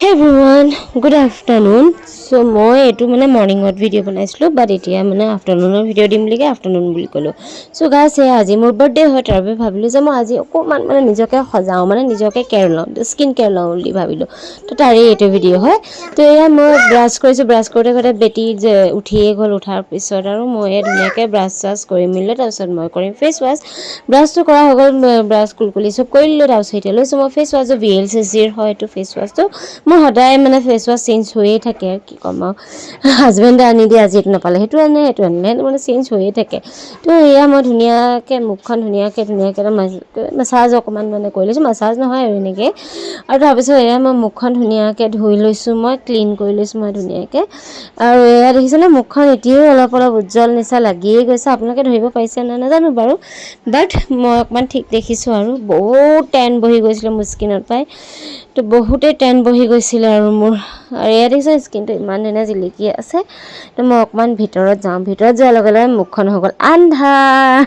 Hey everyone, good afternoon. So মই এটো মানে মৰ্নিংত ভিডিঅ' বনাইছিলোঁ বাট এতিয়া মানে আফটাৰনুনৰ ভিডিঅ' দিম বুলি আফটাৰনুন বুলি ক'লোঁ। চ' গাইছ আজি মোৰ বাৰ্থডে হয় তাৰ বাবে ভাবিলোঁ যে মই আজি অকণমান মানে নিজকে সজাওঁ মানে নিজকে কেয়াৰ লওঁ স্কিন কেয়াৰ লওঁ বুলি ভাবিলোঁ। তো তাৰে এইটো ভিডিঅ' হয়। তো এয়া মই ব্ৰাছ কৰিছোঁ ব্ৰাছ কৰোঁতে বেটি যে উঠিয়ে গ'ল উঠাৰ পিছত আৰু মই ধুনীয়াকৈ ব্ৰাছ চাছ কৰি মেলি তাৰপিছত মই কৰিম ফেচ ৱাছ। ব্ৰাছটো কৰা হৈ গ'ল ব্ৰাছ কুলকুলি চব কৰি দিলোঁ তাৰপিছত এতিয়া লৈছোঁ মই ফেচ ৱাছটো VLCCৰ হয় এইটো ফেচ ৱাছটো। মোৰ সদায় মানে ফেচ ৱাছ চেঞ্জ হৈয়ে থাকে কি ক'ম আৰু হাজবেণ্ডে আনি দিয়ে আজি এইটো নাপালে সেইটো আনে এইটো আনিলে সেইটো মানে চেঞ্জ হৈয়ে থাকে। তো এয়া মই ধুনীয়াকৈ মুখখন ধুনীয়াকৈ মাছাজ অকণমান মানে কৰি লৈছোঁ মাছাজ নহয় আৰু এনেকৈ আৰু তাৰপিছত এয়া মই মুখখন ধুনীয়াকৈ ধুই লৈছোঁ মই ক্লিন কৰি লৈছোঁ মই ধুনীয়াকৈ আৰু এয়া দেখিছেনে মুখখন এতিয়াও অলপ উজ্জ্বল নিচা লাগিয়ে গৈছে আপোনালোকে ধৰিব পাৰিছে নে নাজানো বাৰু বাট মই অকণমান ঠিক দেখিছোঁ আৰু বহুত টেন বহি গৈছিলে মোৰ স্কিনত পাই তো বহুতেই টেন বহি গৈছিলে আৰু মোৰ আৰু এয়া দেখিছে স্কিনটো ইমান ধুনীয়া জিলিকি আছে। তো মই অকণমান ভিতৰত যাওঁ ভিতৰত যোৱাৰ লগে লগে মুখখন হৈ গ'ল আন্ধাৰ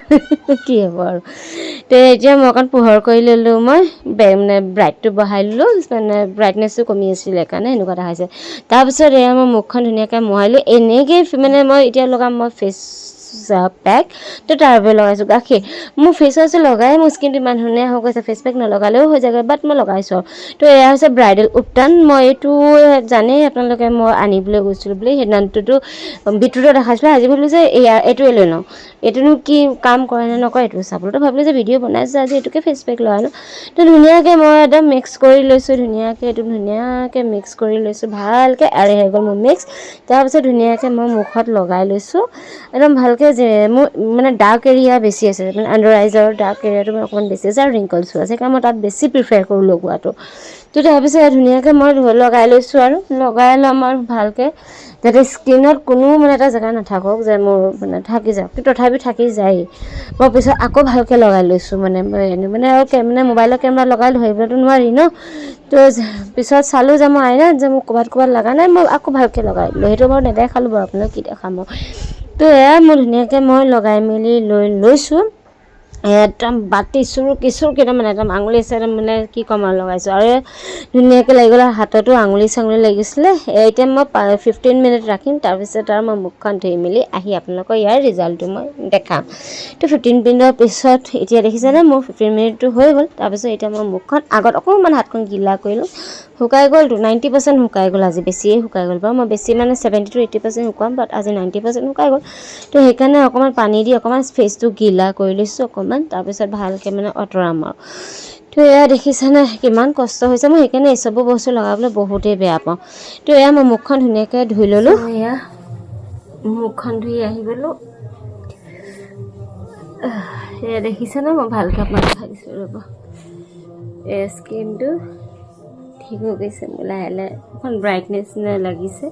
কি হ'ব আৰু তো এতিয়া মই অকণ পোহৰ কৰি ল'লোঁ মই মানে ব্ৰাইটটো বঢ়াই ল'লোঁ মানে ব্ৰাইটনেছটো কমি আছিলে সেইকাৰণে এনেকুৱা এটা হৈছে। তাৰপিছত এয়া মই মুখখন ধুনীয়াকৈ মোহাৰিলোঁ এনেকৈ মানে মই এতিয়া লগাম মই ফেচ পেক তো তাৰ বাবে লগাইছোঁ গাখীৰ মোৰ ফেচ ৱাছটো লগাই মোৰ স্কিনটো ইমান ধুনীয়া হৈ গৈছে ফেচ পেক নলগালেও হৈ যায়গৈ বাট মই লগাইছোঁ আৰু তো এয়া হৈছে ব্ৰাইডেল উপটান মই এইটো জানেই আপোনালোকে মই আনিবলৈ গৈছিলোঁ বুলি সেইদিনাটোতো বিটৰুটত দেখাইছিলোঁ আজি ভাবিলোঁ যে এইটোৱে লৈ লওঁ এইটোনো কি কাম কৰে নে নকৰে এইটো চাবলৈ তো ভাবিলোঁ যে ভিডিঅ' বনাইছোঁ আজি এইটোকে ফেচ পেক লগাই লওঁ তো ধুনীয়াকৈ মই একদম মিক্স কৰি লৈছোঁ ধুনীয়াকৈ এইটো ধুনীয়াকৈ মিক্স কৰি লৈছোঁ ভালকৈ আৰু হৈ গ'ল মোৰ মিক্স তাৰপিছত ধুনীয়াকৈ মই মুখত লগাই লৈছোঁ একদম ভালকৈ যে মোৰ মানে ডাৰ্ক এৰিয়া বেছি আছে মানে আণ্ডাৰ আইজৰ ডাৰ্ক এৰিয়াটো মানে অকণমান বেছি আছে আৰু ৰিংকলছো আছে সেইকাৰণে মই তাত বেছি প্ৰিফাৰ কৰোঁ লগোৱাটো। তো তাৰপিছত ধুনীয়াকৈ মই লগাই লৈছোঁ আৰু লগাই ল'ম আৰু ভালকৈ যাতে স্কিনত কোনো মানে এটা জেগা নাথাকক যে মোৰ মানে থাকি যাওক কিন্তু তথাপি থাকি যায়েই মই পিছত আকৌ ভালকৈ লগাই লৈছোঁ মানে আৰু মানে মোবাইলৰ কেমেৰা লগাই ধৰিবতো নোৱাৰি ন তো পিছত চালোঁ যে মই আইনাত যে মোক ক'ৰবাত লগা নাই মই আকৌ ভালকৈ লগাই দিলোঁ সেইটো বাৰু নেদেখালোঁ বাৰু আপোনাক কি দেখাম মই তো এয়া মই ধুনীয়াকৈ মই লগাই মেলি লৈছোঁ একদম বাতি চুৰ কিচুৰ কেইটামান একদম আঙুলি একদম মানে কি ক'ম আৰু লগাইছোঁ আৰু ধুনীয়াকৈ লাগি গ'ল হাততো আঙুলি চাঙুলি লাগিছিলে এতিয়া মই 15 মিনিট ৰাখিম তাৰপিছত আৰু মই মুখখন ধুই মেলি আহি আপোনালোকৰ ইয়াৰ ৰিজাল্টটো মই দেখাম। তো 15 মিনিটৰ পিছত এতিয়া দেখিছেনে মোৰ 15 মিনিটটো হৈ গ'ল তাৰপিছত এতিয়া মই মুখখন আগত অকণমান হাতখন গিলা কৰিলোঁ শুকাই গ'লতো 90% শুকাই গ'ল আজি বেছিয়ে শুকাই গ'ল বাৰু মই বেছি মানে 70 to 80% শুকুৱাম বাট আজি 90% শুকাই গ'ল তো সেইকাৰণে অকণমান পানী দি অকণমান ফেচটো গিলা কৰি লৈছোঁ অকণমান তাৰপিছত ভালকৈ মানে আঁতৰাম আৰু তো এয়া দেখিছেনে কিমান কষ্ট হৈছে মই সেইকাৰণে এইচববোৰ বস্তু লগাবলৈ বহুতেই বেয়া পাওঁ। তো এয়া মই মুখখন ধুনীয়াকৈ ধুই ল'লোঁ এয়া মুখখন ধুই আহি গ'লোঁ এয়া দেখিছেনে মই ভালকৈ আপোনাক চাইছোঁ ৰ'ব এই স্কিনটো ঠিক হৈ গৈছে মোৰ লাহে লাহে অকণ ব্ৰাইটনেছ লাগিছে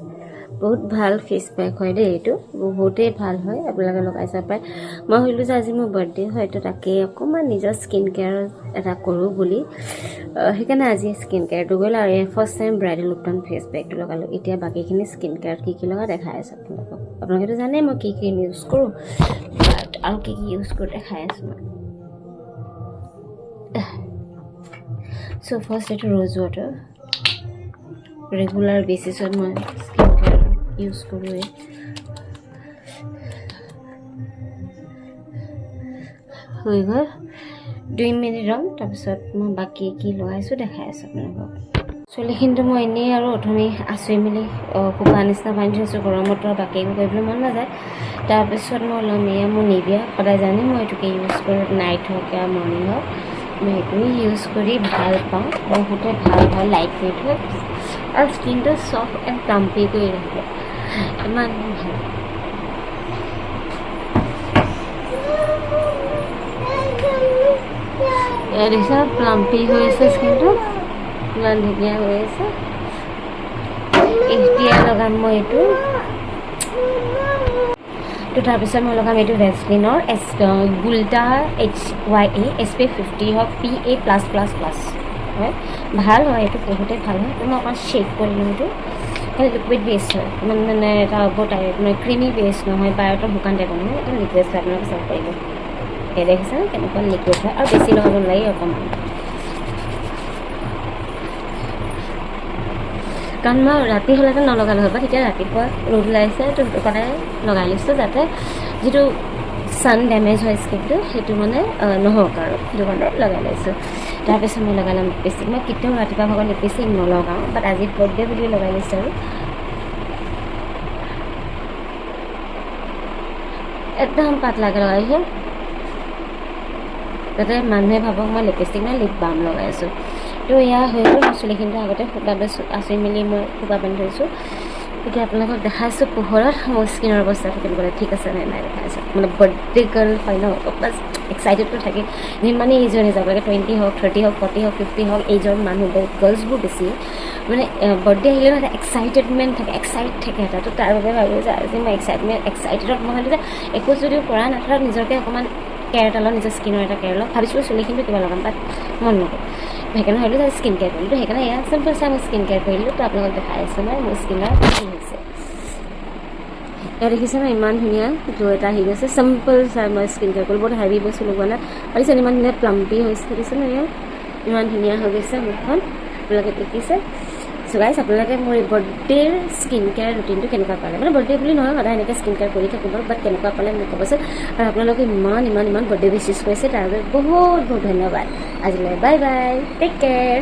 বহুত ভাল ফেচ পেক হয় দেই এইটো বহুতেই ভাল হয় আপোনালোকে লগাই চাব পাৰে মই ভাবিলোঁ যে আজি মোৰ বাৰ্থডে হয় তো তাকে অকণমান নিজৰ স্কিন কেয়াৰ এটা কৰোঁ বুলি সেইকাৰণে আজি স্কিন কেয়াৰটো গ'ল আৰু ফাৰ্ষ্ট টাইম ব্ৰাইডেল উপটান ফেচ পেকটো লগালোঁ এতিয়া বাকীখিনি স্কিন কেয়াৰত কি লগা দেখাই আছোঁ আপোনালোকেতো জানেই মই কি ইউজ কৰোঁ বাট আৰু কি ইউজ কৰোঁ দেখাই আছোঁ মই চ' ফাৰ্ষ্ট এইটো ৰ'জ ৱাটাৰ ৰেগুলাৰ বেচিছত মই স্কিন কেয়াৰ ইউজ কৰোঁৱেই হৈ গ'ল 2 মিনিট ৰ'ম তাৰপিছত মই বাকী কি লগাইছোঁ দেখাই আছোঁ আপোনালোকক চুলিখিনিতো মই এনেই আৰু অথনি আঁচুৰি মেলি শুকান নিচিনা বান্ধি থৈছোঁ গৰমত আৰু বাকী একো কৰিবলৈ মন নাযায় তাৰপিছত মই ল'ম এয়া মোৰ নিভিয়া সদায় জানি মই এইটোকে ইউজ কৰোঁ নাইট হওক বা মৰ্ণিং হওক মই এইটোৱে ইউজ কৰি ভাল পাওঁ বহুতে ভাল হয় লাইট ৱেইট হয় আৰু স্কিনটো চফ্ট এণ্ড প্লাম্পি কৰি ৰাখে ইমান ভাল এয়া দেখিছে প্লাম্পি হৈ আছে স্কিনটো ইমান ধুনীয়া হৈ আছে এতিয়া লগাম মই এইটো তো তাৰপিছত মই লগাম এইটো ভেচলিনৰ গুল্টা HYA SPF 50 হওক PA+++ হয় ভাল হয় এইটো বহুতেই ভাল হয় তো মই অকণমান শ্বেক কৰি দিওঁ এইটো লিকুইড বেছ হয় ইমান মানে এটা বৰ মানে ক্ৰিমি বেছ নহয় বা এটা শুকান টাইপৰ নহয় এটা লিকুইড হয় আপোনালোকে চাব পাৰিব এই দেখিছে কেনেকুৱা লিকুইড হয় আৰু বেছি লগাব নালাগে অকণমান কাৰণ মই ৰাতি হ'লেতো নলগালোঁ হয়, তেতিয়া ৰাতিপুৱা ৰ'দ ওলাইছে তো সদায় লগাই লৈছোঁ যাতে যিটো ছান ডেমেজ হয় স্কিনটো সেইটো মানে নহওক আৰু সেইটো কাৰণে লগাই লৈছোঁ। তাৰপিছত মই লগাই ল'ম লিপষ্টিক। মই কেতিয়াও ৰাতিপুৱা ভাগত লিপষ্টিক নলগাওঁ, বাট আজি বাৰ্থডে বুলি লগাই লৈছোঁ আৰু একদম পাতলাকৈ লগাইছোঁ যাতে মানুহে ভাবক মই লিপষ্টিক নাই লিপ বাম লগাই আছোঁ। তো এয়া হৈ গ'ল। মই চুলিখিনিটো আগতে খোপা আঁচুৰি মেলি মই খোপা বান্ধি থৈছোঁ। এতিয়া আপোনালোকক দেখাইছোঁ পোহৰত মোৰ স্কিনৰ অৱস্থাটো কেনেকুৱা ঠিক আছে নে নাই দেখাইছোঁ। মানে বাৰ্থডে গাৰ্ল হয় ন, বাছ এক্সাইটেডটো থাকে যিমানেই এইজৰ যাব লাগে 20 হওক 30 হওক 40 হওক 50 হওক এইজৰ মানুহ গাৰ্লছবোৰ বেছি মানে বাৰ্থডে আহিলে ন এটা এক্সাইটেডমেণ্ট থাকে, এক্সাইট থাকে এটা। তো তাৰ বাবে ভাবিলোঁ যে আজি মই এক্সাইটেডত মই ভাবিলোঁ যে একো যদিও কৰা নাথাকক নিজকে অকণমান কেয়াৰ এটা লওঁ, নিজৰ স্কিনৰ এটা কেয়াৰ লওঁ। ভাবিছিলোঁ চুলিখিনিতো কিবা লগাম বাট মন নকৰোঁ, সেইকাৰণে ভাবিলোঁ যে স্কিন কেয়াৰ কৰিলোঁ। তো সেইকাৰণে এয়া চিম্পল চাই মই স্কিন কেয়াৰ কৰিলোঁ। তো আপোনালোকক দেখাই আছোঁ মই মোৰ স্কিনৰ কি হৈছে। এয়া দেখিছে ন ইমান ধুনীয়া গ্ল' এটা আহি গৈছে। চিম্পল চাই মই স্কিন কেয়াৰ কৰিলোঁ, বহুত হেভি বস্তু লগোৱা নাই। ভাবিছে ইমান ধুনীয়া প্লাম্পি হৈছে দেখিছে ন, এয়া ইমান ধুনীয়া হৈ গৈছে মুখখন, আপোনালোকে দেখিছে। চ' গাইছ আপোনালোকে মোৰ এই বাৰ্থডেৰ স্কিন কেয়াৰ ৰুটিনটো কেনেকুৱা পালে, মানে বাৰ্থডে বুলি নহয় সদায় এনেকৈ স্কিন কেয়াৰ কৰি থাকিব, বাট কেনেকুৱা পালে মোক ক'বচোন। আৰু আপোনালোকে ইমান বাৰ্থডে উইছেছ কৰিছে তাৰ বাবে বহুত বহুত ধন্যবাদ। আজিলৈ বাই বাই, টেক কেয়াৰ।